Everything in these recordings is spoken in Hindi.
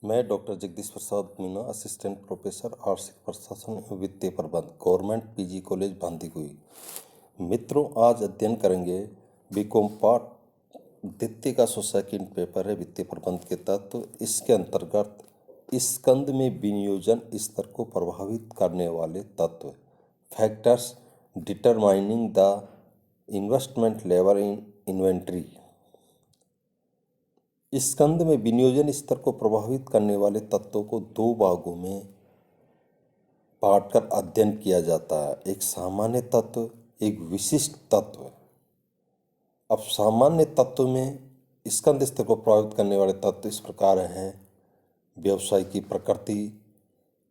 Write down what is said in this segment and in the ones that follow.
मैं doctor Jagdish Prasad Meena, assistant professor आर्थिक प्रशासन एवं वित्तीय प्रबंध, गवर्नमेंट पीजी कॉलेज भांदीकुई। मित्रों, आज अध्ययन करेंगे बीकॉम पार्ट द्वितीय का सेकंड पेपर है वित्तीय प्रबंध के तत्व। इसके अंतर्गत स्कंद में विनियोजन स्तर को प्रभावित करने वाले तत्व, factors determining the investment level in inventory. स्कंद में विनियोजन स्तर को प्रभावित करने वाले तत्वों को दो भागों में बांटकर अध्ययन किया जाता है, एक सामान्य तत्व, एक विशिष्ट तत्व। अब सामान्य तत्व में स्कंद स्तर को प्रभावित करने वाले तत्व इस प्रकार हैं: व्यवसाय की प्रकृति,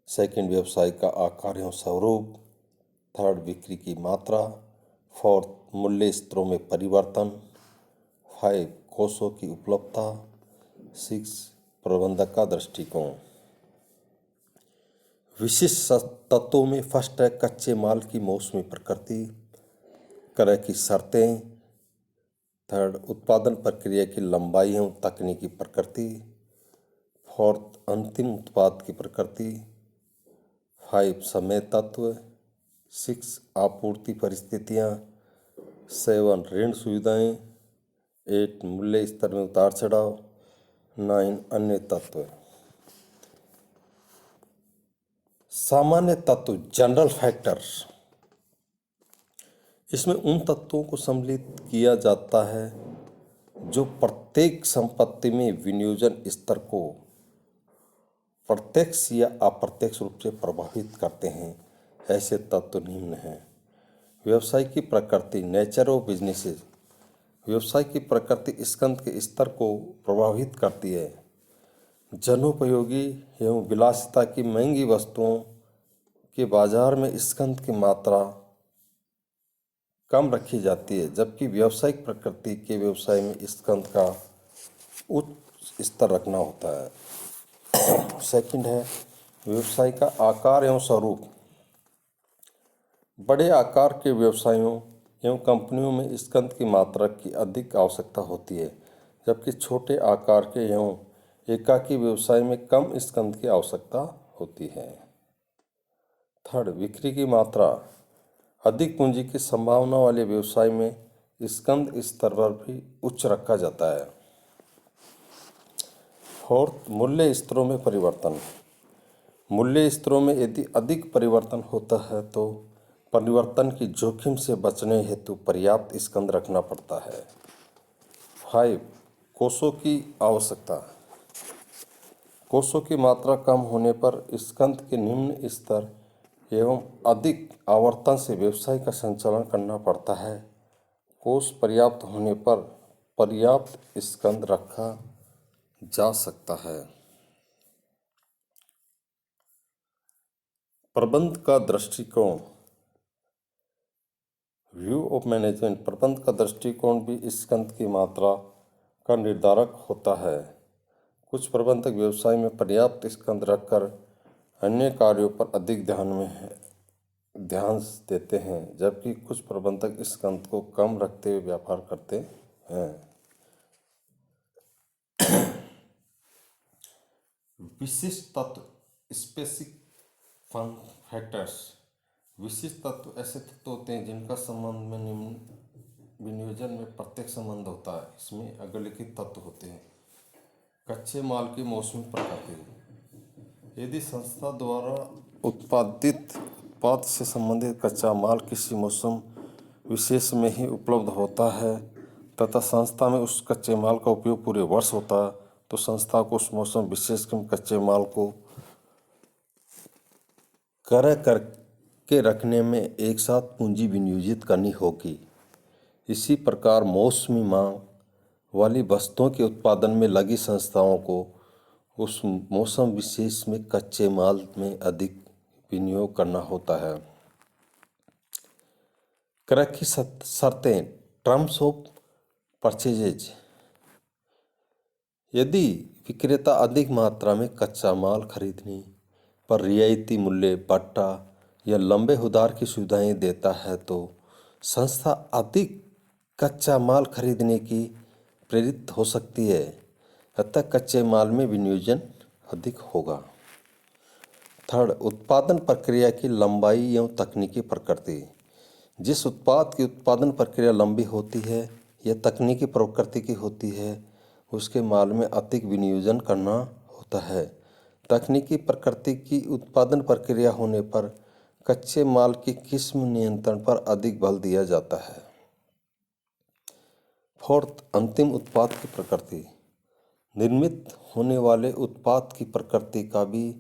सेकंड व्यवसाय का आकार एवं स्वरूप, थर्ड बिक्री की मात्रा, फोर्थ मूल्य स्तरों में परिवर्तन, फाइव कोषों की उपलब्धता, सिक्स प्रबंधक का दृष्टिकोण। विशिष्ट तत्वों में फर्स्ट है कच्चे माल की मौसमी प्रकृति, क्रय की शर्तें, थर्ड उत्पादन प्रक्रिया की लंबाई एवं तकनीकी प्रकृति, फोर्थ अंतिम उत्पाद की प्रकृति, फाइव समय तत्व, सिक्स आपूर्ति परिस्थितियाँ, सेवन ऋण सुविधाएं, एट मूल्य स्तर में उतार चढ़ाव, नाइन अन्य तत्व। सामान्य तत्व जनरल फैक्टर्स, इसमें उन तत्वों को सम्मिलित किया जाता है जो प्रत्येक संपत्ति में विनियोजन स्तर को प्रत्यक्ष या अप्रत्यक्ष रूप से प्रभावित करते हैं। ऐसे तत्व निम्न हैं: व्यवसाय की प्रकृति, नेचर ऑफ बिजनेसेस। व्यवसाय की प्रकृति स्कंद के स्तर को प्रभावित करती है। जनोपयोगी एवं विलासिता की महंगी वस्तुओं के बाजार में स्कंद की मात्रा कम रखी जाती है, जबकि व्यावसायिक प्रकृति के व्यवसाय में स्कंद का उच्च स्तर रखना होता है। सेकंड है व्यवसाय का आकार एवं स्वरूप। बड़े आकार के व्यवसायों एवं कंपनियों में स्कंद की मात्रा की अधिक आवश्यकता होती है, जबकि छोटे आकार के एवं एकाकी व्यवसाय में कम स्कंद की आवश्यकता होती है। थर्ड बिक्री की मात्रा। अधिक पूंजी की संभावना वाले व्यवसाय में स्कंद स्तर पर भी उच्च रखा जाता है। फोर्थ मूल्य स्तरों में परिवर्तन। मूल्य स्तरों में यदि अधिक परिवर्तन होता है तो परिवर्तन की जोखिम से बचने हेतु पर्याप्त स्कंद रखना पड़ता है। फाइव कोषों की आवश्यकता। कोषों की मात्रा कम होने पर स्कंद के निम्न स्तर एवं अधिक आवर्तन से व्यवसाय का संचालन करना पड़ता है। कोष पर्याप्त होने पर पर्याप्त स्कंद रखा जा सकता है। प्रबंध का दृष्टिकोण, व्यू ऑफ मैनेजमेंट। प्रबंध का दृष्टिकोण भी स्कंद की मात्रा का निर्धारक होता है। कुछ प्रबंधक व्यवसाय में पर्याप्त स्कंद रखकर अन्य कार्यों पर अधिक ध्यान देते हैं, जबकि कुछ प्रबंधक स्कंद को कम रखते हुए व्यापार करते हैं। विशिष्ट तत्व, स्पेसिफिक फैक्टर्स। विशिष्ट तत्व ऐसे तत्व होते हैं जिनका संबंध में निम्न विनियोजन में प्रत्यक्ष संबंध होता है। इसमें अग्रलिखित तत्व होते हैं: कच्चे माल की मौसमी प्रकृति। यदि संस्था द्वारा उत्पादित उत्पाद से संबंधित कच्चा माल किसी मौसम विशेष में ही उपलब्ध होता है तथा संस्था में उस कच्चे माल का उपयोग पूरे वर्ष होता है, तो संस्था को उस मौसम विशेष के कच्चे माल को क्रय करके रखने में एक साथ पूंजी विनियोजित करनी होगी। इसी प्रकार मौसमी मांग वाली वस्तुओं के उत्पादन में लगी संस्थाओं को उस मौसम विशेष में कच्चे माल में अधिक विनियोग करना होता है। क्रय की शर्तें, टर्म्स ऑफ परचेजेज। यदि विक्रेता अधिक मात्रा में कच्चा माल खरीदने पर रियायती मूल्य, पट्टा या लंबे उधार की सुविधाएं देता है तो संस्था अधिक कच्चा माल खरीदने की प्रेरित हो सकती है, अतः कच्चे माल में विनियोजन अधिक होगा। थर्ड, उत्पादन प्रक्रिया की लंबाई एवं तकनीकी प्रकृति। जिस उत्पाद की उत्पादन प्रक्रिया लंबी होती है या तकनीकी प्रकृति की होती है, उसके माल में अधिक विनियोजन करना होता है। तकनीकी प्रकृति की उत्पादन प्रक्रिया होने पर कच्चे माल की किस्म नियंत्रण पर अधिक बल दिया जाता है। फोर्थ, अंतिम उत्पाद की प्रकृति। निर्मित होने वाले उत्पाद की प्रकृति का भी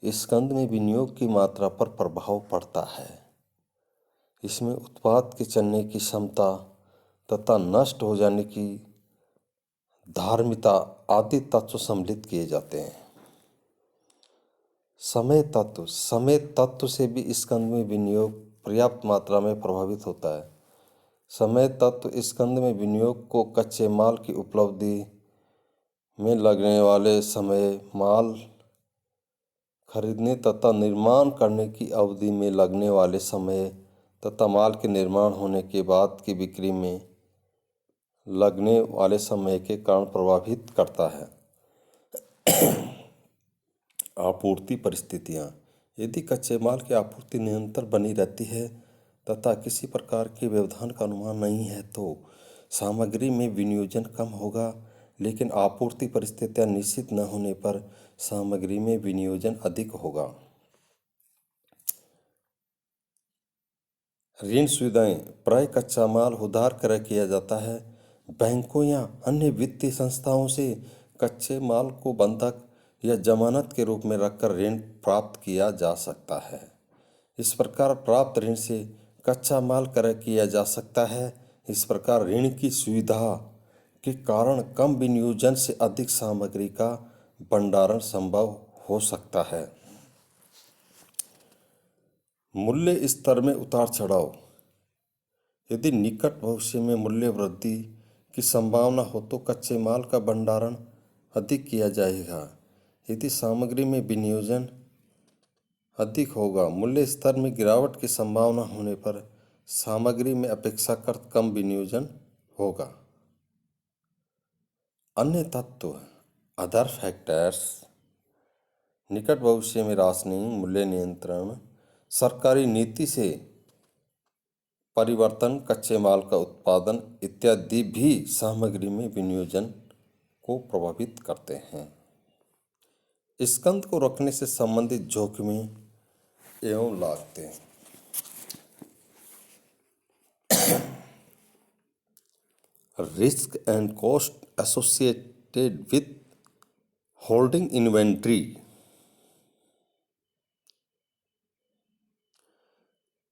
स्कंद में विनियोग की मात्रा पर प्रभाव पड़ता है। इसमें उत्पाद के चलने की क्षमता तथा नष्ट हो जाने की धार्मिकता आदि तत्व सम्मिलित किए जाते हैं। समय तत्व से भी स्कंद में विनियोग पर्याप्त मात्रा में प्रभावित होता है। समय तत्व स्कंद में विनियोग को कच्चे माल की उपलब्धि में लगने वाले समय, माल खरीदने तथा निर्माण करने की अवधि में लगने वाले समय तथा माल के निर्माण होने के बाद की बिक्री में लगने वाले समय के कारण प्रभावित करता है। आपूर्ति परिस्थितियाँ। यदि कच्चे माल की आपूर्ति निरंतर बनी रहती है तथा किसी प्रकार के व्यवधान का अनुमान नहीं है तो सामग्री में विनियोजन कम होगा, लेकिन आपूर्ति परिस्थितियाँ निश्चित न होने पर सामग्री में विनियोजन अधिक होगा। ऋण सुविधाएं। प्राय कच्चा माल उधार क्रय किया जाता है। बैंकों या अन्य वित्तीय संस्थाओं से कच्चे माल को बंधक या जमानत के रूप में रखकर ऋण प्राप्त किया जा सकता है। इस प्रकार प्राप्त ऋण से कच्चा माल क्रय किया जा सकता है। इस प्रकार ऋण की सुविधा के कारण कम विनियोजन से अधिक सामग्री का भंडारण संभव हो सकता है। मूल्य स्तर में उतार चढ़ाव। यदि निकट भविष्य में मूल्य वृद्धि की संभावना हो तो कच्चे माल का भंडारण अधिक किया जाएगा। यदि सामग्री में विनियोजन अधिक होगा, मूल्य स्तर में गिरावट की संभावना होने पर सामग्री में अपेक्षाकृत कम विनियोजन होगा। अन्य तत्व अदर फैक्टर्स। निकट भविष्य में राशनिंग, मूल्य नियंत्रण, सरकारी नीति से परिवर्तन, कच्चे माल का उत्पादन इत्यादि भी सामग्री में विनियोजन को प्रभावित करते हैं। स्कंद को रखने से संबंधित जोखिमें एवं लागतें। Risk and cost associated with holding inventory.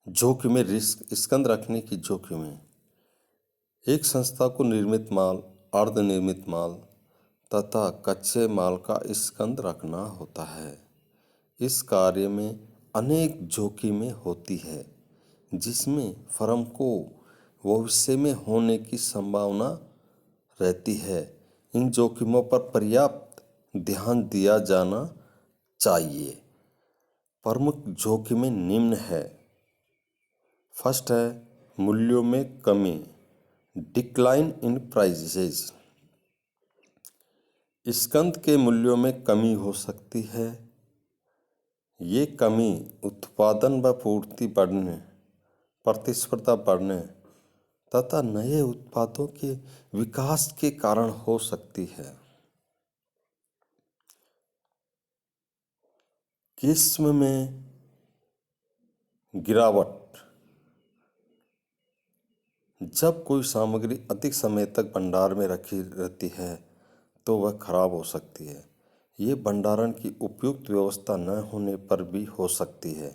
जोखिमें। रिस्क, स्कंद रखने की जोखिमें। एक संस्था को निर्मित माल, अर्धनिर्मित माल तथा कच्चे माल का स्कंद रखना होता है। इस कार्य में अनेक जोखिमें होती है जिसमें फर्म को भविष्य में होने की संभावना रहती है। इन जोखिमों पर पर्याप्त ध्यान दिया जाना चाहिए। प्रमुख जोखिमें निम्न है। फर्स्ट है मूल्यों में कमी, डिक्लाइन इन प्राइसेस। स्कंद के मूल्यों में कमी हो सकती है। ये कमी उत्पादन व पूर्ति बढ़ने, प्रतिस्पर्धा बढ़ने तथा नए उत्पादों के विकास के कारण हो सकती है। किस्म में गिरावट। जब कोई सामग्री अधिक समय तक भंडार में रखी रहती है तो वह खराब हो सकती है। ये भंडारण की उपयुक्त व्यवस्था न होने पर भी हो सकती है।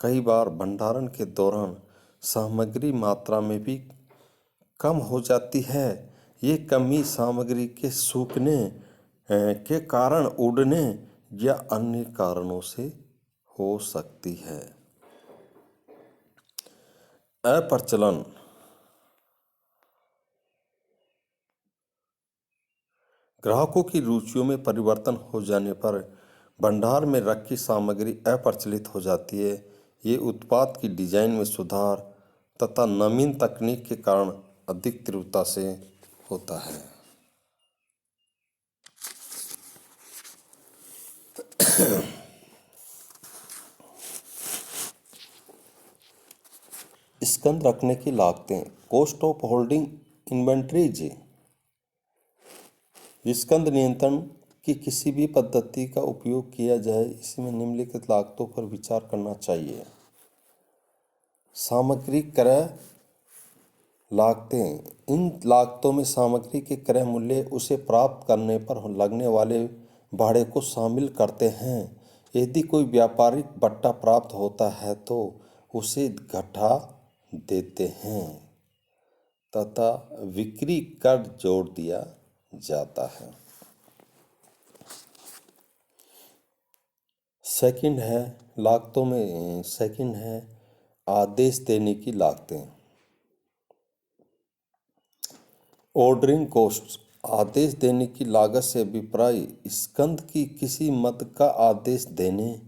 कई बार भंडारण के दौरान सामग्री मात्रा में भी कम हो जाती है। ये कमी सामग्री के सूखने के कारण, उड़ने या अन्य कारणों से हो सकती है। अप्रचलन। ग्राहकों की रुचियों में परिवर्तन हो जाने पर भंडार में रखी सामग्री अप्रचलित हो जाती है। ये उत्पाद की डिजाइन में सुधार तथा नवीन तकनीक के कारण अधिक तीव्रता से होता है। स्कंद रखने की लागतें, कॉस्ट ऑफ होल्डिंग इन्वेंट्रीज। स्कंद नियंत्रण की किसी भी पद्धति का उपयोग किया जाए, इसमें निम्नलिखित लागतों पर विचार करना चाहिए। सामग्री क्रय लागतें, इन लागतों में सामग्री के क्रय मूल्य उसे प्राप्त करने पर लगने वाले भाड़े को शामिल करते हैं। यदि कोई व्यापारिक बट्टा प्राप्त होता है तो उसे घटा देते हैं तथा बिक्री कर जोड़ दिया जाता है। सेकंड है आदेश देने की लागतें। ऑर्डरिंग कॉस्ट, आदेश देने की लागत से अभिप्राय स्कंद की किसी मद का आदेश देने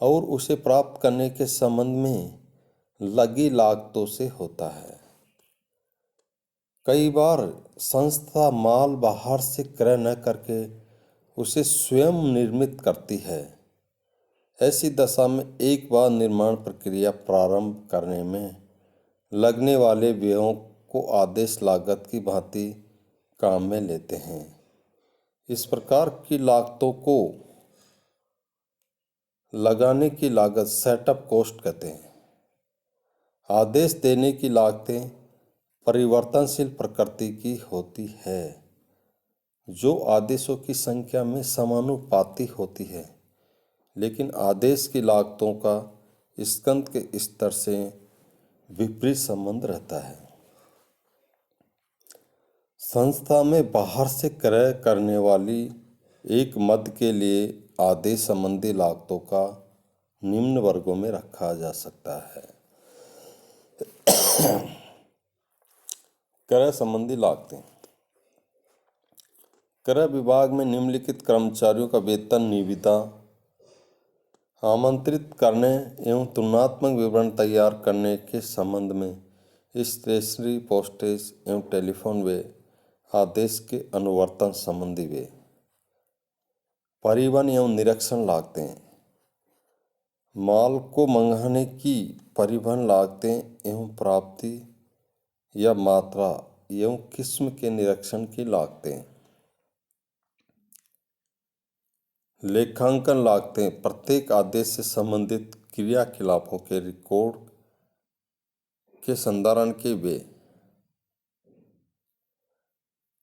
और उसे प्राप्त करने के संबंध में लगी लागतों से होता है। कई बार संस्था माल बाहर से क्रय न करके उसे स्वयं निर्मित करती है। ऐसी दशा में एक बार निर्माण प्रक्रिया प्रारंभ करने में लगने वाले व्ययों को आदेश लागत की भांति काम में लेते हैं। इस प्रकार की लागतों को लगाने की लागत सेटअप कॉस्ट कहते हैं। आदेश देने की लागतें परिवर्तनशील प्रकृति की होती है, जो आदेशों की संख्या में समानुपाती होती है, लेकिन आदेश की लागतों का स्कंद के स्तर से विपरीत संबंध रहता है। संस्था में बाहर से क्रय करने वाली एक मद के लिए आदेश संबंधी लागतों का निम्न वर्गों में रखा जा सकता है। क्रय संबंधी लागतें। क्रय विभाग में निम्नलिखित कर्मचारियों का वेतन, निविदा आमंत्रित करने एवं तुलनात्मक विवरण तैयार करने के संबंध में स्टेशनरी, पोस्टेज एवं टेलीफोन वे आदेश के अनुवर्तन संबंधी वे। परिवहन एवं निरीक्षण लागतें, माल को मंगाने की परिवहन लागतें एवं प्राप्ति या मात्रा एवं किस्म के निरीक्षण की लागतें। लेखांकन लागतें, प्रत्येक आदेश से संबंधित क्रियाकलापों के रिकॉर्ड के संधारण के वे।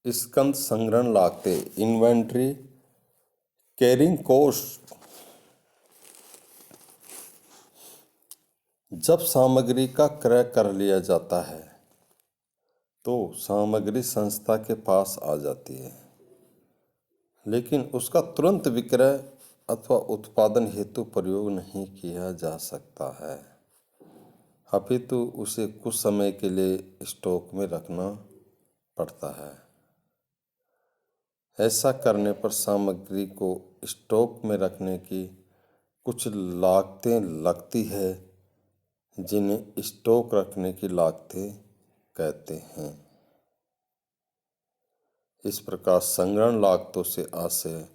स्कंद संग्रहण लागतें, इन्वेंट्री कैरिंग कॉस्ट, जब सामग्री का क्रय कर लिया जाता है तो सामग्री संस्था के पास आ जाती है, लेकिन उसका तुरंत विक्रय अथवा उत्पादन हेतु प्रयोग नहीं किया जा सकता है, अपितु उसे कुछ समय के लिए स्टॉक में रखना पड़ता है। ऐसा करने पर सामग्री को स्टॉक में रखने की कुछ लागतें लगती है, जिन्हें स्टॉक रखने की लागतें कहते हैं। इस प्रकार संग्रहण लागतों से आशय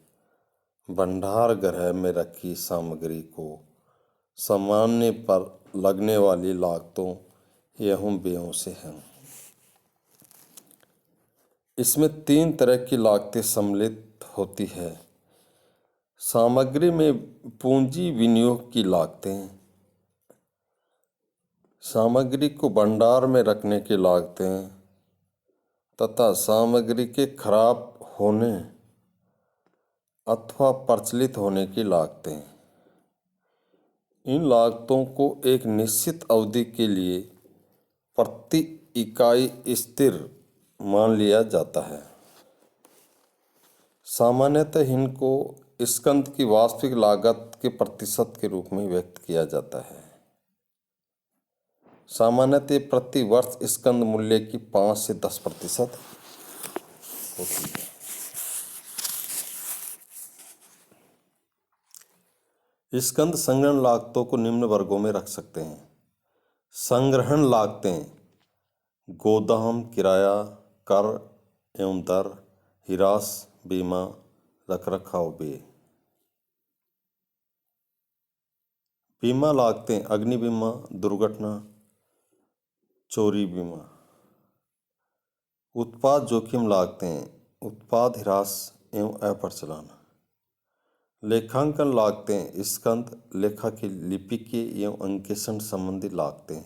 भंडार गृह में रखी सामग्री को सामान्य पर लगने वाली लागतों एवं व्ययों से है। इसमें 3 तरह की लागतें सम्मिलित होती है। सामग्री में पूंजी विनियोग की लागतें, सामग्री को भंडार में रखने की लागतें तथा सामग्री के खराब होने अथवा प्रचलित होने की लागतें। इन लागतों को एक निश्चित अवधि के लिए प्रति इकाई स्थिर मान लिया जाता है। सामान्यतः इनको स्कंद की वास्तविक लागत के प्रतिशत के रूप में व्यक्त किया जाता है। सामान्यतः प्रति वर्ष स्कंद मूल्य की 5 से 10% होती है। स्कंद संग्रहण लागतों को निम्न वर्गों में रख सकते हैं। संग्रहण लागतें, गोदाम किराया, कर एवं दर, हिरास, बीमा, रखरखाव व्यय। बीमा लागतें अग्नि बीमा, दुर्घटना, चोरी बीमा। उत्पाद जोखिम लागतें उत्पाद ह्रास एवं अप्रचलन। लेखांकन लागतें स्कंध लेखा की लिपिकीय एवं अंकेक्षण संबंधी लागतें।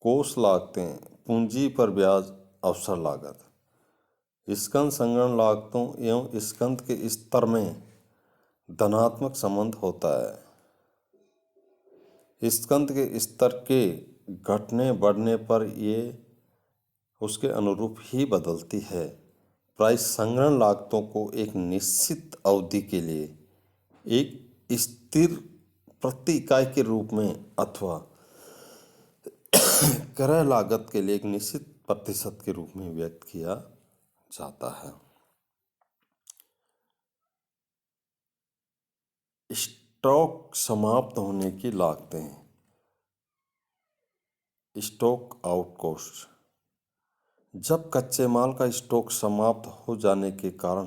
कोष लागतें पूंजी पर ब्याज अवसर लागत। स्कंध संग्रहण लागतों एवं स्कंध के स्तर में धनात्मक संबंध होता है। स्कंध के स्तर के घटने बढ़ने पर ये उसके अनुरूप ही बदलती है। प्राइस संग्रहण लागतों को एक निश्चित अवधि के लिए एक स्थिर प्रति इकाई के रूप में अथवा क्रय लागत के लिए एक निश्चित प्रतिशत के रूप में व्यक्त किया जाता है। स्टॉक समाप्त होने की लागतें स्टॉक आउट कॉस्ट। जब कच्चे माल का स्टॉक समाप्त हो जाने के कारण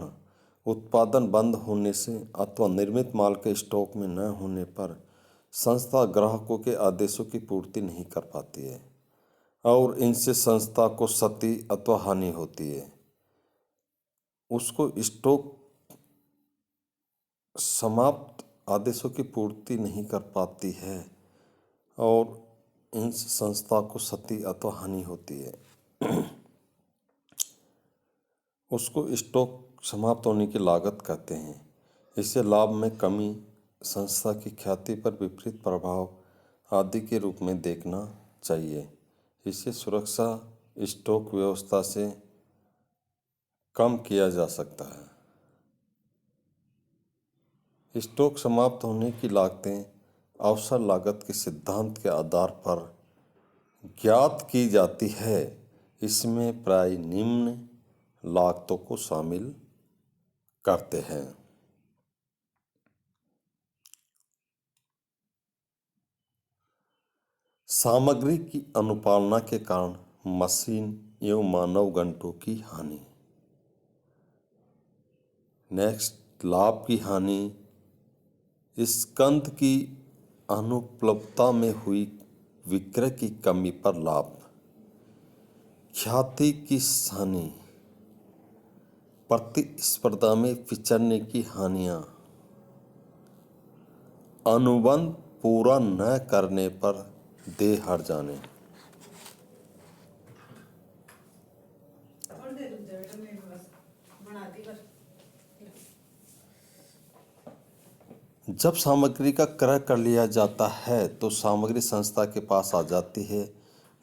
उत्पादन बंद होने से अथवा निर्मित माल के स्टॉक में न होने पर संस्था ग्राहकों के आदेशों की पूर्ति नहीं कर पाती है और इनसे संस्था को क्षति अथवा हानि होती है। उसको स्टॉक समाप्त आदेशों की पूर्ति नहीं कर पाती है और इनसे संस्था को क्षति अथवा हानि होती है, उसको स्टॉक समाप्त होने की लागत कहते हैं। इसे लाभ में कमी, संस्था की ख्याति पर विपरीत प्रभाव आदि के रूप में देखना चाहिए। इसे सुरक्षा स्टॉक व्यवस्था से कम किया जा सकता है। स्टॉक समाप्त होने की लागतें अवसर लागत के सिद्धांत के आधार पर ज्ञात की जाती है। इसमें प्राय निम्न लागतों को शामिल करते हैं। सामग्री की अनुपालना के कारण मशीन एवं मानव घंटों की हानि। नेक्स्ट, लाभ की हानि स्कंध की अनुपलब्धता में हुई विक्रय की कमी पर लाभ। ख्याति की हानि प्रतिस्पर्धा में विचरने की हानियां। अनुबंध पूरा न करने पर देह हट जाने। जब सामग्री का क्रय कर लिया जाता है तो सामग्री संस्था के पास आ जाती है,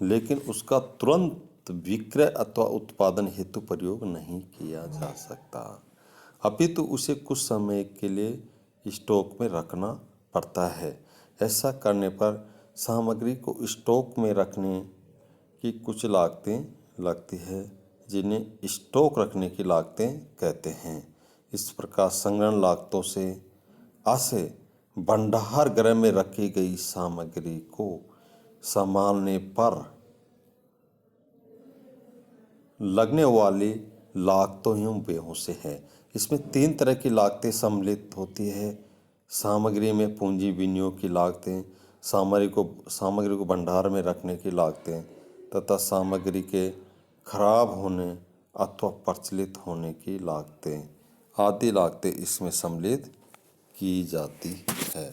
लेकिन उसका तुरंत विक्रय अथवा उत्पादन हेतु प्रयोग नहीं किया जा सकता, अपितु उसे कुछ समय के लिए स्टॉक में रखना पड़ता है। ऐसा करने पर सामग्री को स्टॉक में रखने की कुछ लागतें लगती है, जिन्हें स्टॉक रखने की लागतें कहते हैं। इस प्रकार संग्रहण लागतों से आशय भंडार गृह में रखी गई सामग्री को संभालने पर लगने वाली लागतों एवं व्ययों से है। इसमें 3 तरह की लागतें सम्मिलित होती है। सामग्री में पूंजी विनियोग की लागतें, सामग्री को भंडार में रखने की लागतें तथा सामग्री के खराब होने अथवा प्रचलित होने की लागतें आदि लागतें इसमें सम्मिलित की जाती है।